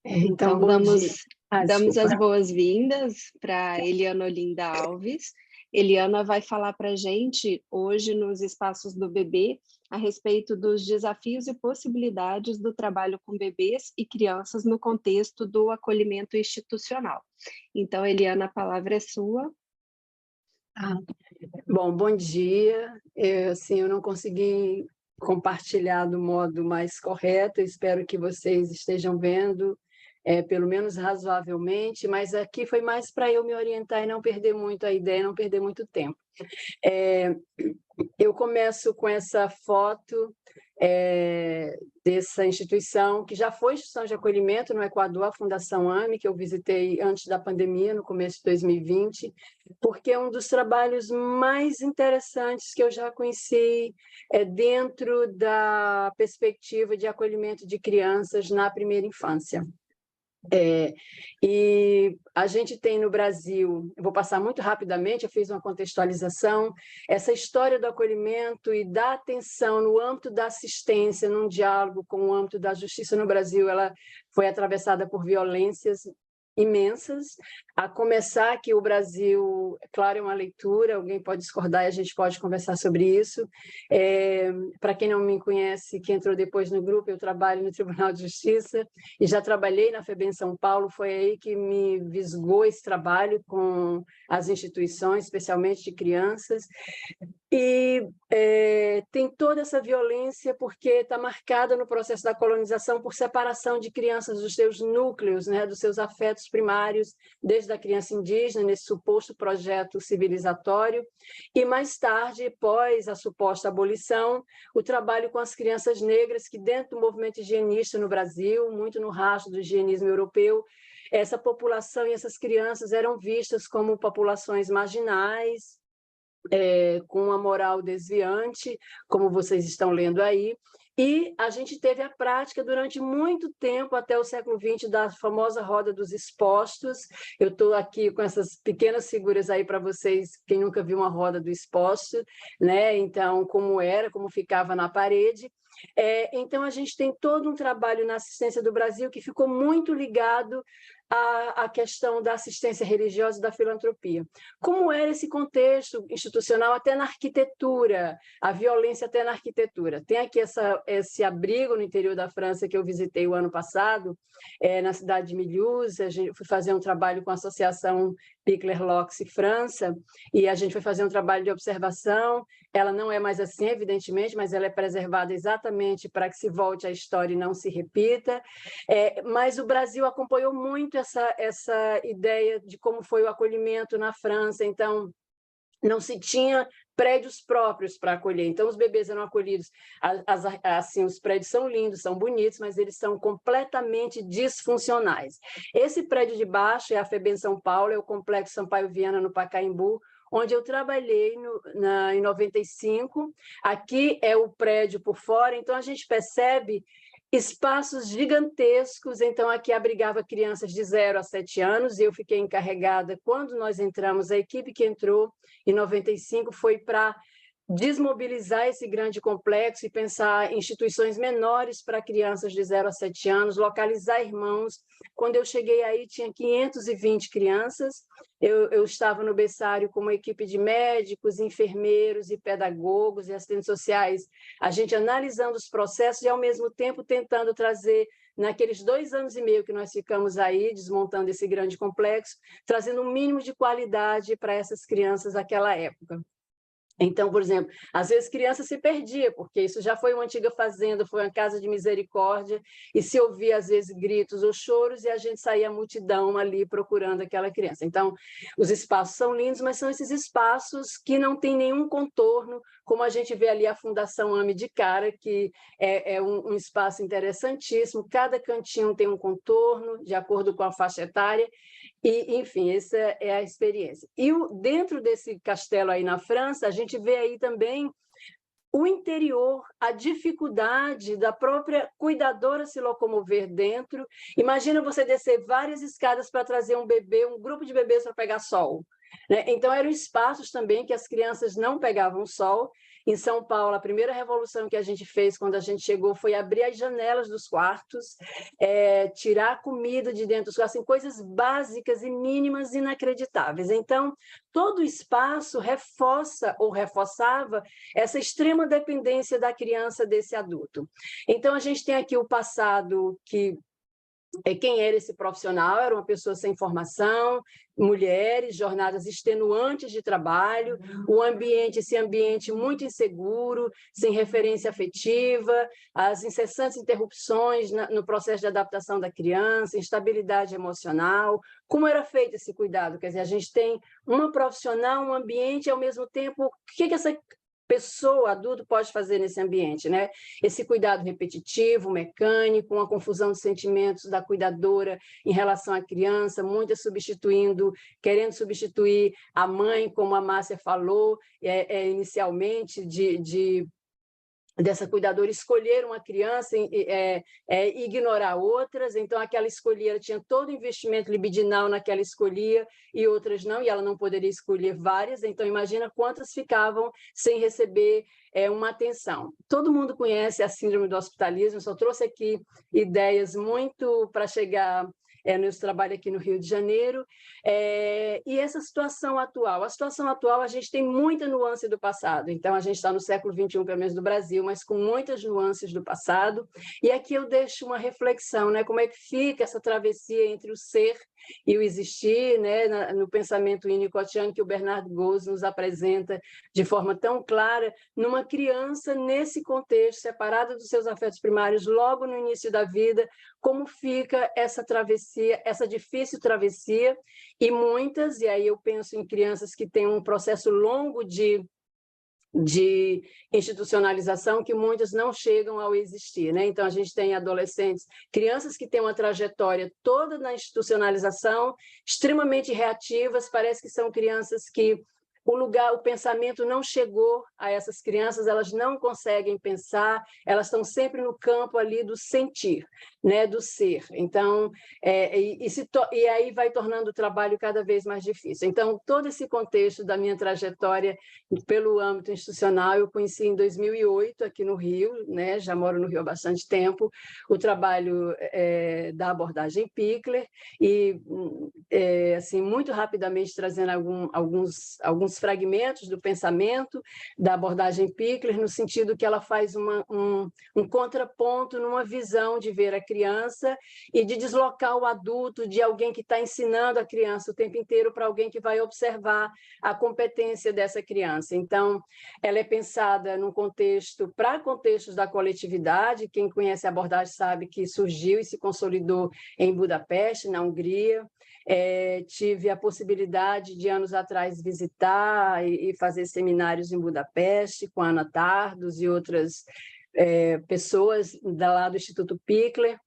Então, Então, bom dia. damos Desculpa. as boas-vindas para Eliana Olinda Alves. Eliana vai falar para a gente hoje nos Espaços do Bebê a respeito dos desafios e possibilidades do trabalho com bebês e crianças no contexto do acolhimento institucional. Então, Eliana, a palavra é sua. Ah, bom dia. Eu não consegui compartilhar do modo mais correto, espero que vocês estejam vendo, pelo menos razoavelmente, mas aqui foi mais para eu me orientar e não perder muito a ideia, não perder muito tempo. Eu começo com essa foto dessa instituição, que já foi instituição de acolhimento no Equador, a Fundação AME, que eu visitei antes da pandemia, no começo de 2020, porque é um dos trabalhos mais interessantes que eu já conheci dentro da perspectiva de acolhimento de crianças na primeira infância. E a gente tem no Brasil, eu vou passar muito rapidamente, eu fiz uma contextualização, essa história do acolhimento e da atenção no âmbito da assistência, num diálogo com o âmbito da justiça no Brasil, ela foi atravessada por violências imensas, a começar que o Brasil, claro, é uma leitura, alguém pode discordar e a gente pode conversar sobre isso. Para quem não me conhece, que entrou depois no grupo, eu trabalho no Tribunal de Justiça e já trabalhei na FEBEM São Paulo, foi aí que me visgou esse trabalho com as instituições, especialmente de crianças, e tem toda essa violência porque está marcada no processo da colonização por separação de crianças dos seus núcleos, né, dos seus afetos primários, desde a criança indígena, nesse suposto projeto civilizatório, e mais tarde, pós a suposta abolição, o trabalho com as crianças negras, que dentro do movimento higienista no Brasil, muito no rastro do higienismo europeu, essa população e essas crianças eram vistas como populações marginais, com uma moral desviante, como vocês estão lendo aí, e a gente teve a prática durante muito tempo, até o século XX, da famosa roda dos expostos. Eu estou aqui com essas pequenas figuras aí para vocês, quem nunca viu uma roda do exposto, né? Então, como era, como ficava na parede. Então, a gente tem todo um trabalho na assistência do Brasil que ficou muito ligado à questão da assistência religiosa e da filantropia. Como era esse contexto institucional até na arquitetura, a violência até na arquitetura? Tem aqui esse abrigo no interior da França que eu visitei o ano passado, na cidade de Mulhouse. A gente foi fazer um trabalho com a Associação Pickler-Locks França, e a gente foi fazer um trabalho de observação. Ela não é mais assim, evidentemente, mas ela é preservada exatamente para que se volte à história e não se repita. Mas o Brasil acompanhou muito essa ideia de como foi o acolhimento na França. Então, não se tinha prédios próprios para acolher. Então, os bebês eram acolhidos. Assim, os prédios são lindos, são bonitos, mas eles são completamente disfuncionais. Esse prédio de baixo é a FEBEM São Paulo, é o Complexo Sampaio Viana, no Pacaembu, onde eu trabalhei em 95. Aqui é o prédio por fora, então a gente percebe espaços gigantescos. Então, aqui abrigava crianças de 0 a 7 anos, e eu fiquei encarregada, quando nós entramos, a equipe que entrou em 95 foi para desmobilizar esse grande complexo e pensar em instituições menores para crianças de 0 a 7 anos, localizar irmãos. Quando eu cheguei aí, tinha 520 crianças. Eu estava no berçário com uma equipe de médicos, enfermeiros e pedagogos e assistentes sociais, a gente analisando os processos e, ao mesmo tempo, tentando trazer, naqueles 2 anos e meio que nós ficamos aí, desmontando esse grande complexo, trazendo um mínimo de qualidade para essas crianças naquela época. Então, por exemplo, às vezes criança se perdia, porque isso já foi uma antiga fazenda, foi uma casa de misericórdia, e se ouvia, às vezes, gritos ou choros, e a gente saía multidão ali procurando aquela criança. Então, os espaços são lindos, mas são esses espaços que não têm nenhum contorno, como a gente vê ali a Fundação AME de cara, que é um espaço interessantíssimo, cada cantinho tem um contorno, de acordo com a faixa etária, e, enfim, essa é a experiência. E dentro desse castelo aí na França, a gente vê aí também o interior, a dificuldade da própria cuidadora se locomover dentro. Imagina você descer várias escadas para trazer um bebê, um grupo de bebês para pegar sol, né? Então, eram espaços também que as crianças não pegavam sol, Em São Paulo, a primeira revolução que a gente fez quando a gente chegou foi abrir as janelas dos quartos, tirar a comida de dentro dos quartos, assim, coisas básicas e mínimas inacreditáveis. Então, todo o espaço reforça ou reforçava essa extrema dependência da criança desse adulto. Então, a gente tem aqui o passado que quem era esse profissional? Era uma pessoa sem formação, mulheres, jornadas extenuantes de trabalho, esse ambiente muito inseguro, sem referência afetiva, as incessantes interrupções no processo de adaptação da criança, instabilidade emocional. Como era feito esse cuidado? Quer dizer, a gente tem uma profissional, um ambiente, e ao mesmo tempo, o que essa pessoa, adulto, pode fazer nesse ambiente, né? Esse cuidado repetitivo, mecânico, uma confusão de sentimentos da cuidadora em relação à criança, muitas querendo substituir a mãe, como a Márcia falou, inicialmente, dessa cuidadora escolher uma criança e ignorar outras, então aquela escolhia, ela tinha todo o investimento libidinal naquela escolhia e outras não, e ela não poderia escolher várias, então imagina quantas ficavam sem receber uma atenção. Todo mundo conhece a síndrome do hospitalismo, só trouxe aqui ideias muito para chegar no trabalho aqui no Rio de Janeiro, e essa situação atual. A situação atual, a gente tem muita nuance do passado, então a gente está no século XXI, pelo menos do Brasil, mas com muitas nuances do passado, e aqui eu deixo uma reflexão, né? Como é que fica essa travessia entre o ser e o existir, né? No pensamento winnicottiano que o Bernard Goes nos apresenta de forma tão clara, numa criança nesse contexto, separada dos seus afetos primários, logo no início da vida, como fica essa travessia, essa difícil travessia, e muitas, e aí eu penso em crianças que têm um processo longo de institucionalização, que muitas não chegam ao existir, né? Então, a gente tem adolescentes, crianças que têm uma trajetória toda na institucionalização, extremamente reativas, parece que são crianças que o pensamento não chegou a essas crianças, elas não conseguem pensar, elas estão sempre no campo ali do sentir, né, do ser. Então, e aí vai tornando o trabalho cada vez mais difícil. Então, todo esse contexto da minha trajetória pelo âmbito institucional, eu conheci em 2008, aqui no Rio, né, já moro no Rio há bastante tempo, o trabalho da abordagem Pickler, e assim, muito rapidamente trazendo alguns fragmentos do pensamento da abordagem Pickler, no sentido que ela faz um contraponto numa visão de ver a criança e de deslocar o adulto de alguém que está ensinando a criança o tempo inteiro para alguém que vai observar a competência dessa criança. Então, ela é pensada num contexto, para contextos da coletividade. Quem conhece a abordagem sabe que surgiu e se consolidou em Budapeste, na Hungria. Tive a possibilidade de, anos atrás, visitar e fazer seminários em Budapeste com a Ana Tardos e outras pessoas lá do Instituto Pickler.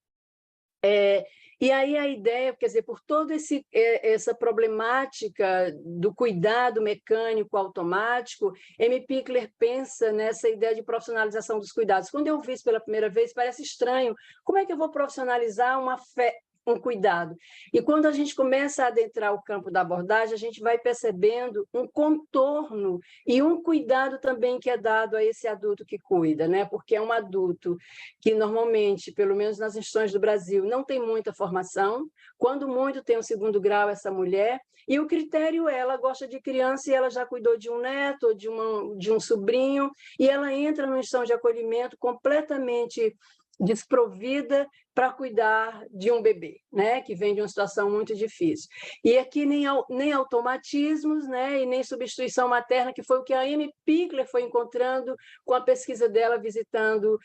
E aí a ideia, quer dizer, por toda essa problemática do cuidado mecânico automático, M. Pickler pensa nessa ideia de profissionalização dos cuidados. Quando eu vi isso pela primeira vez, parece estranho. Como é que eu vou profissionalizar um cuidado? E quando a gente começa a adentrar o campo da abordagem, a gente vai percebendo um contorno e um cuidado também que é dado a esse adulto que cuida, né? Porque é um adulto que normalmente, pelo menos nas instituições do Brasil, não tem muita formação, quando muito tem um segundo grau essa mulher, e o critério ela gosta de criança e ela já cuidou de um neto ou de um sobrinho, e ela entra numa instituição de acolhimento completamente desprovida para cuidar de um bebê, né, que vem de uma situação muito difícil. E aqui nem automatismos, né, e nem substituição materna, que foi o que a Amy Pickler foi encontrando com a pesquisa dela, visitando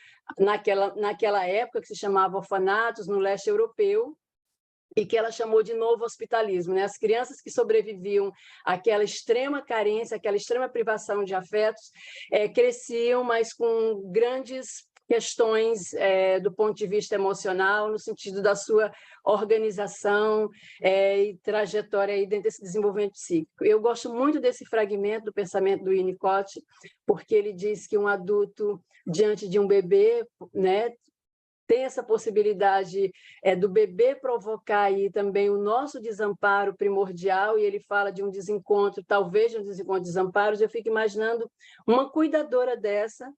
naquela época que se chamava orfanatos no leste europeu, e que ela chamou de novo hospitalismo, né? As crianças que sobreviviam àquela extrema carência, àquela extrema privação de afetos, cresciam, mas com grandes questões do ponto de vista emocional, no sentido da sua organização e trajetória aí dentro desse desenvolvimento psíquico. Eu gosto muito desse fragmento do pensamento do Winnicott, porque ele diz que um adulto diante de um bebê, né, tem essa possibilidade do bebê provocar aí também o nosso desamparo primordial, e ele fala de um desencontro, talvez de um desencontro de desamparos. Eu fico imaginando uma cuidadora dessa,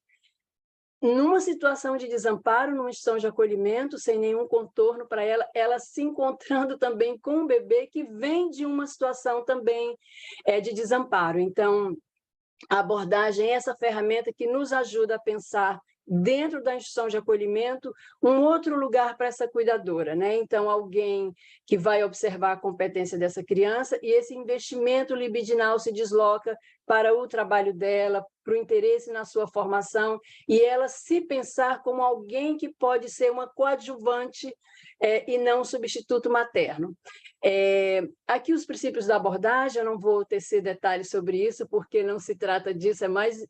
numa situação de desamparo, numa instituição de acolhimento, sem nenhum contorno para ela, ela se encontrando também com um bebê que vem de uma situação também de desamparo. Então, a abordagem é essa ferramenta que nos ajuda a pensar dentro da instituição de acolhimento um outro lugar para essa cuidadora, né? Então, alguém que vai observar a competência dessa criança, e esse investimento libidinal se desloca para o trabalho dela, para o interesse na sua formação, e ela se pensar como alguém que pode ser uma coadjuvante e não um substituto materno. Aqui os princípios da abordagem, eu não vou tecer detalhes sobre isso, porque não se trata disso, é mais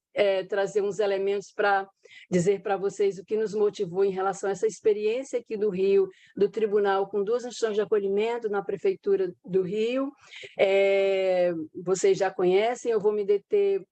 trazer uns elementos para dizer para vocês o que nos motivou em relação a essa experiência aqui do Rio, do tribunal com 2 instituições de acolhimento na Prefeitura do Rio. Vocês já conhecem, eu vou me deter,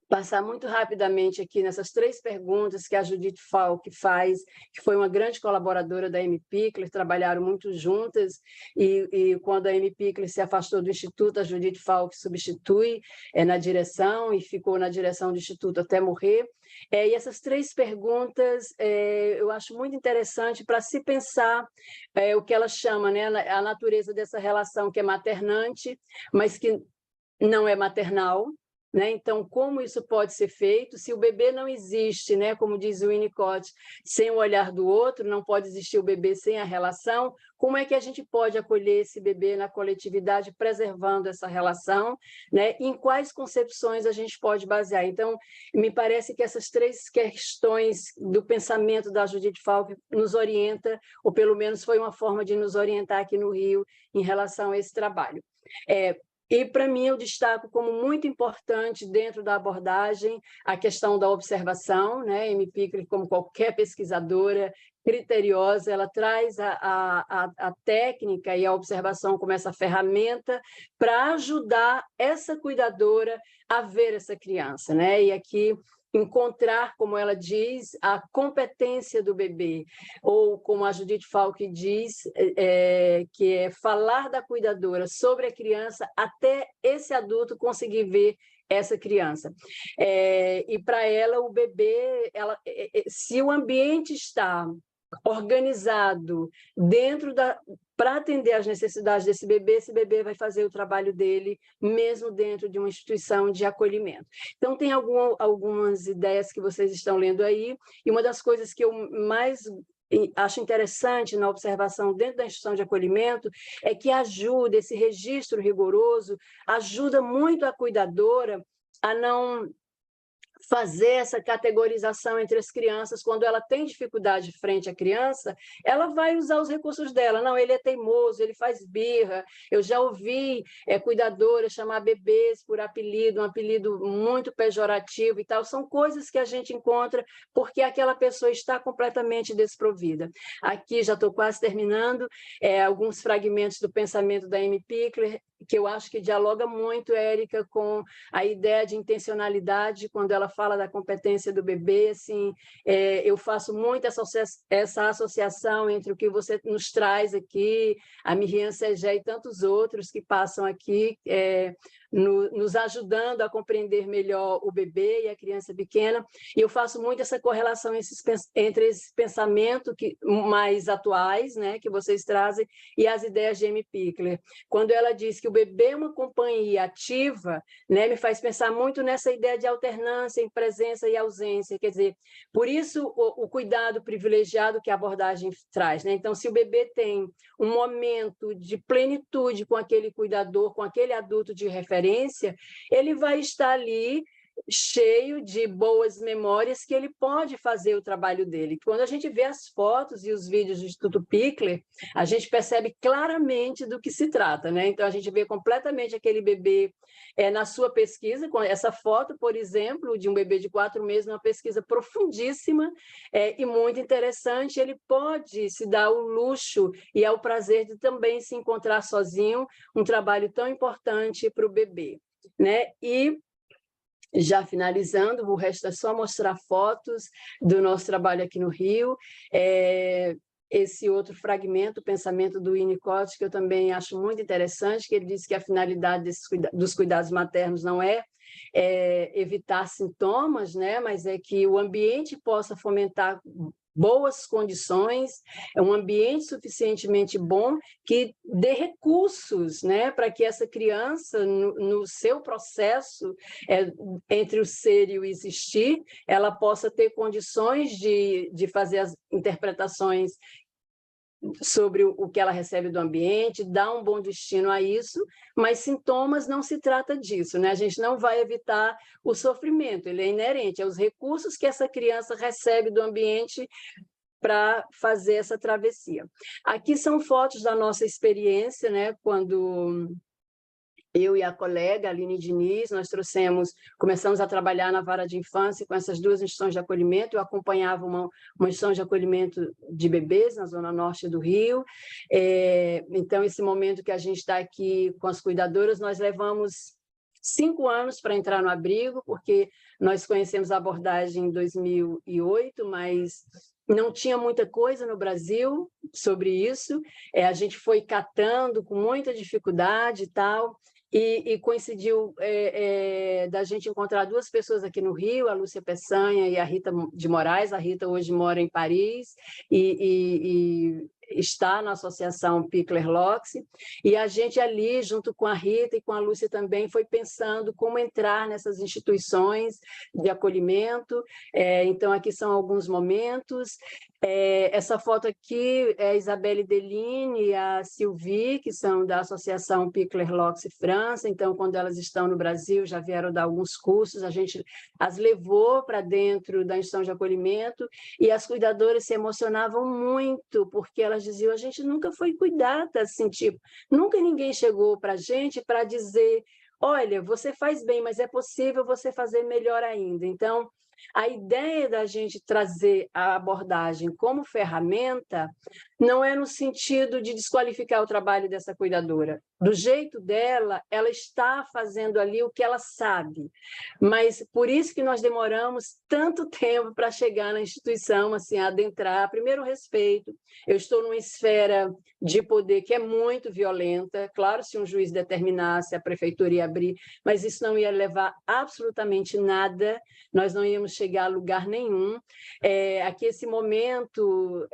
passar muito rapidamente aqui nessas 3 perguntas que a Judith Falck faz, que foi uma grande colaboradora da Amy Pickler, trabalharam muito juntas, e quando a Amy Pickler se afastou do Instituto, a Judith Falck substitui na direção, e ficou na direção do Instituto até morrer. E essas 3 perguntas eu acho muito interessante para se pensar o que ela chama, né, a natureza dessa relação que é maternante, mas que não é maternal, né? Então, como isso pode ser feito? Se o bebê não existe, né? Como diz o Winnicott, sem o olhar do outro, não pode existir o bebê sem a relação. Como é que a gente pode acolher esse bebê na coletividade, preservando essa relação, né? Em quais concepções a gente pode basear? Então, me parece que essas 3 questões do pensamento da Judith Falck nos orienta, ou pelo menos foi uma forma de nos orientar aqui no Rio em relação a esse trabalho. E, para mim, eu destaco como muito importante, dentro da abordagem, a questão da observação, né? Amy Pickler, como qualquer pesquisadora criteriosa, ela traz a técnica e a observação como essa ferramenta para ajudar essa cuidadora a ver essa criança, né? E aqui encontrar, como ela diz, a competência do bebê, ou como a Judith Falck diz, que é falar da cuidadora sobre a criança até esse adulto conseguir ver essa criança. E para ela, o bebê, se o ambiente está organizado para atender às necessidades desse bebê, esse bebê vai fazer o trabalho dele mesmo dentro de uma instituição de acolhimento. Então, tem algumas ideias que vocês estão lendo aí, e uma das coisas que eu mais acho interessante na observação dentro da instituição de acolhimento é que ajuda, esse registro rigoroso, ajuda muito a cuidadora a não fazer essa categorização entre as crianças. Quando ela tem dificuldade frente à criança, ela vai usar os recursos dela. Não, ele é teimoso, ele faz birra. Eu já ouvi cuidadoras chamar bebês por apelido, um apelido muito pejorativo e tal. São coisas que a gente encontra porque aquela pessoa está completamente desprovida. Aqui, já estou quase terminando, alguns fragmentos do pensamento da Amy Pickler, que eu acho que dialoga muito, Érica, com a ideia de intencionalidade, quando ela fala da competência do bebê. Assim, eu faço muito essa associação entre o que você nos traz aqui, a Miriam Segé e tantos outros que passam aqui, nos ajudando a compreender melhor o bebê e a criança pequena, e eu faço muito essa correlação entre esses pensamentos mais atuais, né, que vocês trazem, e as ideias de Amy Pickler. Quando ela diz que o bebê é uma companhia ativa, né, me faz pensar muito nessa ideia de alternância em presença e ausência, quer dizer, por isso o cuidado privilegiado que a abordagem traz, né? Então, se o bebê tem um momento de plenitude com aquele cuidador, com aquele adulto de referência, ele vai estar ali cheio de boas memórias que ele pode fazer o trabalho dele. Quando a gente vê as fotos e os vídeos do Instituto Pickler, a gente percebe claramente do que se trata, né? Então, a gente vê completamente aquele bebê na sua pesquisa, com essa foto, por exemplo, de um bebê de 4 meses, uma pesquisa profundíssima e muito interessante. Ele pode se dar o luxo e ao prazer de também se encontrar sozinho, um trabalho tão importante para o bebê, né? E já finalizando, o resto é só mostrar fotos do nosso trabalho aqui no Rio. Esse outro fragmento, o pensamento do Winnicott, que eu também acho muito interessante, que ele diz que a finalidade dos cuidados maternos não é evitar sintomas, né, mas é que o ambiente possa fomentar boas condições, é um ambiente suficientemente bom que dê recursos, né, para que essa criança, no seu processo entre o ser e o existir, ela possa ter condições de fazer as interpretações sobre o que ela recebe do ambiente, dá um bom destino a isso, mas sintomas não se trata disso, né? A gente não vai evitar o sofrimento, ele é inerente, é os recursos que essa criança recebe do ambiente para fazer essa travessia. Aqui são fotos da nossa experiência, né? Quando eu e a colega, Aline Diniz, nós começamos a trabalhar na vara de infância com essas duas instituições de acolhimento. Eu acompanhava uma instituição de acolhimento de bebês na zona norte do Rio. Então, esse momento que a gente está aqui com as cuidadoras, nós levamos 5 anos para entrar no abrigo, porque nós conhecemos a abordagem em 2008, mas não tinha muita coisa no Brasil sobre isso. A gente foi catando com muita dificuldade e tal. E coincidiu da gente encontrar 2 pessoas aqui no Rio, a Lúcia Peçanha e a Rita de Moraes. A Rita hoje mora em Paris e está na associação Pickler-Locks, e a gente ali, junto com a Rita e com a Lúcia também, foi pensando como entrar nessas instituições de acolhimento. Então, aqui são alguns momentos. Essa foto aqui é a Isabelle Deline e a Sylvie, que são da Associação Pickler-Locks França. Então, quando elas estão no Brasil, já vieram dar alguns cursos, a gente as levou para dentro da instituição de acolhimento, e as cuidadoras se emocionavam muito, porque elas diziam, a gente nunca foi cuidada, assim, tipo, nunca ninguém chegou para a gente para dizer, olha, você faz bem, mas é possível você fazer melhor ainda. Então, a ideia da gente trazer a abordagem como ferramenta não é no sentido de desqualificar o trabalho dessa cuidadora. Do jeito dela, ela está fazendo ali o que ela sabe, mas por isso que nós demoramos tanto tempo para chegar na instituição, assim, adentrar. Primeiro, o respeito. Eu estou numa esfera de poder que é muito violenta. Claro, se um juiz determinasse, a prefeitura ia abrir, mas isso não ia levar absolutamente nada, nós não íamos chegar a lugar nenhum. Aqui, esse momento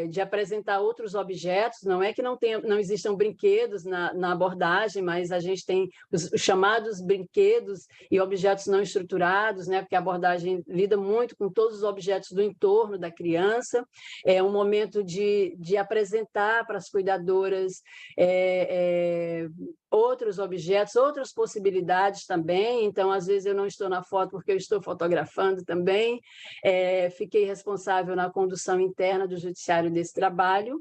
de apresentar outros objetos, não é que não existam brinquedos na abordagem, mas a gente tem os chamados brinquedos e objetos não estruturados, né? Porque a abordagem lida muito com todos os objetos do entorno da criança. É um momento de apresentar para as cuidadoras outros objetos, outras possibilidades também. Então, às vezes, eu não estou na foto porque eu estou fotografando também. Fiquei responsável na condução interna do judiciário desse trabalho.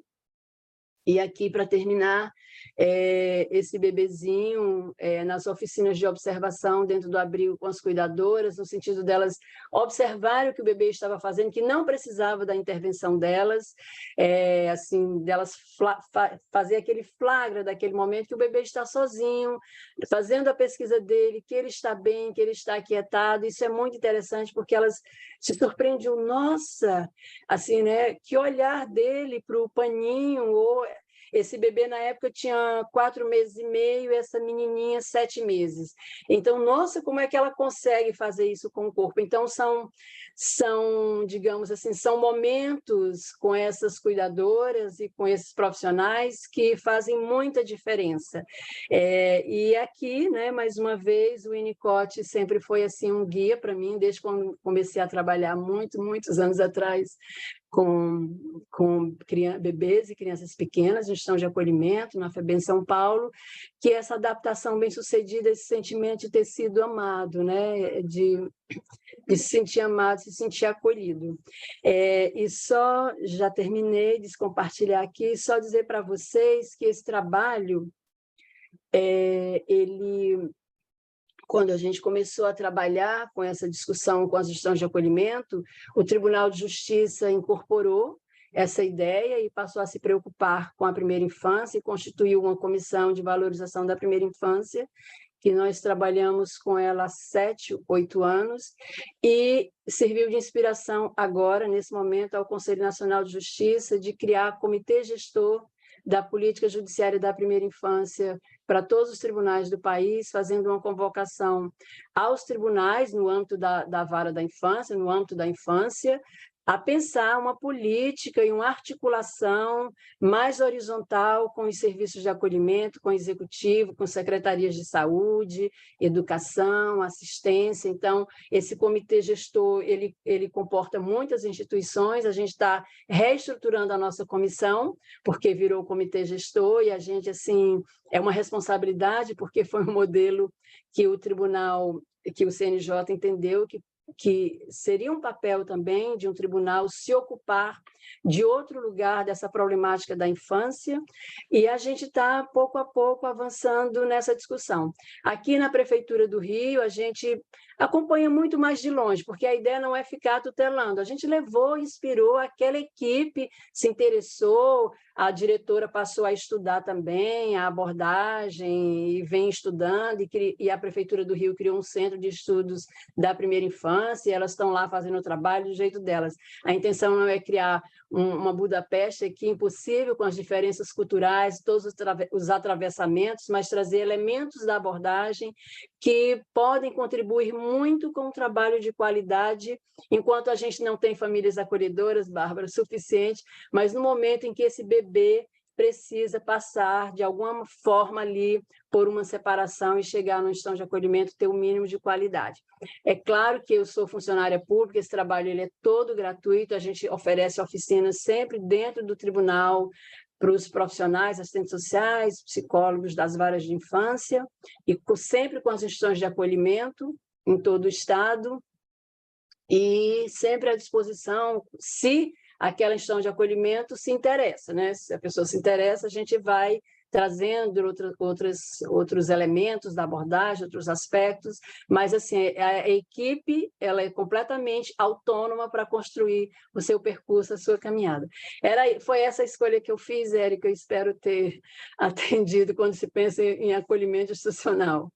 E aqui, para terminar, esse bebezinho nas oficinas de observação dentro do abrigo com as cuidadoras, no sentido delas observarem o que o bebê estava fazendo, que não precisava da intervenção delas, assim, delas fazer aquele flagra daquele momento que o bebê está sozinho, fazendo a pesquisa dele, que ele está bem, que ele está aquietado. Isso é muito interessante, porque elas se surpreendiam, nossa, assim, né? Que olhar dele para o paninho, ou esse bebê na época tinha 4 meses e meio, essa menininha 7 meses. Então, nossa, como é que ela consegue fazer isso com o corpo? Então, são, digamos assim, são momentos com essas cuidadoras e com esses profissionais que fazem muita diferença. E aqui, né, mais uma vez, o Winnicott sempre foi assim um guia para mim, desde quando comecei a trabalhar muitos anos atrás com bebês e crianças pequenas, gestão de acolhimento na FEBEM São Paulo, que essa adaptação bem-sucedida, esse sentimento de ter sido amado, né, de se sentir amado, se sentir acolhido. E só, já terminei de compartilhar aqui, só dizer para vocês que esse trabalho, ele... Quando a gente começou a trabalhar com essa discussão com as instituições de acolhimento, o Tribunal de Justiça incorporou essa ideia e passou a se preocupar com a primeira infância e constituiu uma comissão de valorização da primeira infância, que nós trabalhamos com ela há 7, 8 anos, e serviu de inspiração agora, nesse momento, ao Conselho Nacional de Justiça, de criar comitê gestor da política judiciária da primeira infância para todos os tribunais do país, fazendo uma convocação aos tribunais no âmbito da vara da infância, no âmbito da infância, a pensar uma política e uma articulação mais horizontal com os serviços de acolhimento, com o executivo, com secretarias de saúde, educação, assistência. Então, esse comitê gestor, ele comporta muitas instituições, a gente está reestruturando a nossa comissão, porque virou comitê gestor, e a gente, assim, é uma responsabilidade, porque foi um modelo que o tribunal, que o CNJ entendeu que seria um papel também de um tribunal se ocupar de outro lugar dessa problemática da infância, e a gente está, pouco a pouco, avançando nessa discussão. Aqui na Prefeitura do Rio, a gente acompanha muito mais de longe, porque a ideia não é ficar tutelando. A gente levou, inspirou, aquela equipe se interessou, a diretora passou a estudar também a abordagem e vem estudando, e a Prefeitura do Rio criou um centro de estudos da primeira infância, e elas estão lá fazendo o trabalho do jeito delas. A intenção não é criar uma Budapeste aqui impossível, com as diferenças culturais, todos os atravessamentos, mas trazer elementos da abordagem que podem contribuir muito com um trabalho de qualidade, enquanto a gente não tem famílias acolhedoras, Bárbara, suficiente, mas no momento em que esse bebê precisa passar, de alguma forma, ali, por uma separação e chegar numa instituição de acolhimento, ter o mínimo de qualidade. É claro que eu sou funcionária pública, esse trabalho ele é todo gratuito, a gente oferece oficinas sempre dentro do tribunal, para os profissionais, assistentes sociais, psicólogos das varas de infância, e sempre com as instituições de acolhimento em todo o estado, e sempre à disposição, se aquela instituição de acolhimento se interessa, né? Se a pessoa se interessa, a gente vai trazendo outros elementos da abordagem, outros aspectos, mas assim, a equipe ela é completamente autônoma para construir o seu percurso, a sua caminhada. Foi essa a escolha que eu fiz, Érica, eu espero ter atendido quando se pensa em acolhimento institucional.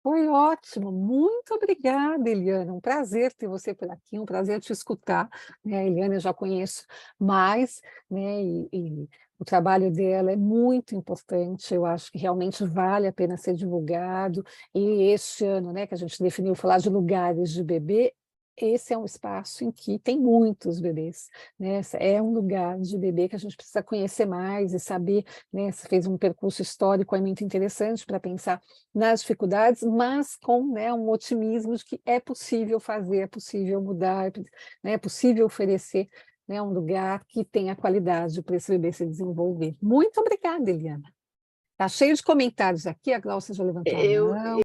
Foi ótimo, muito obrigada, Eliana. Um prazer ter você por aqui, um prazer te escutar. Né? A Eliana eu já conheço mais, né? E o trabalho dela é muito importante, eu acho que realmente vale a pena ser divulgado. E este ano, né, que a gente definiu falar de lugares de bebê, esse é um espaço em que tem muitos bebês, né? É um lugar de bebê que a gente precisa conhecer mais e saber, né? Você fez um percurso histórico aí muito interessante para pensar nas dificuldades, mas com, né, um otimismo de que é possível fazer, é possível mudar, né, é possível oferecer, né, um lugar que tenha qualidade para esse bebê se desenvolver. Muito obrigada, Eliana. Está cheio de comentários aqui, a Glaucia já levantou a mão.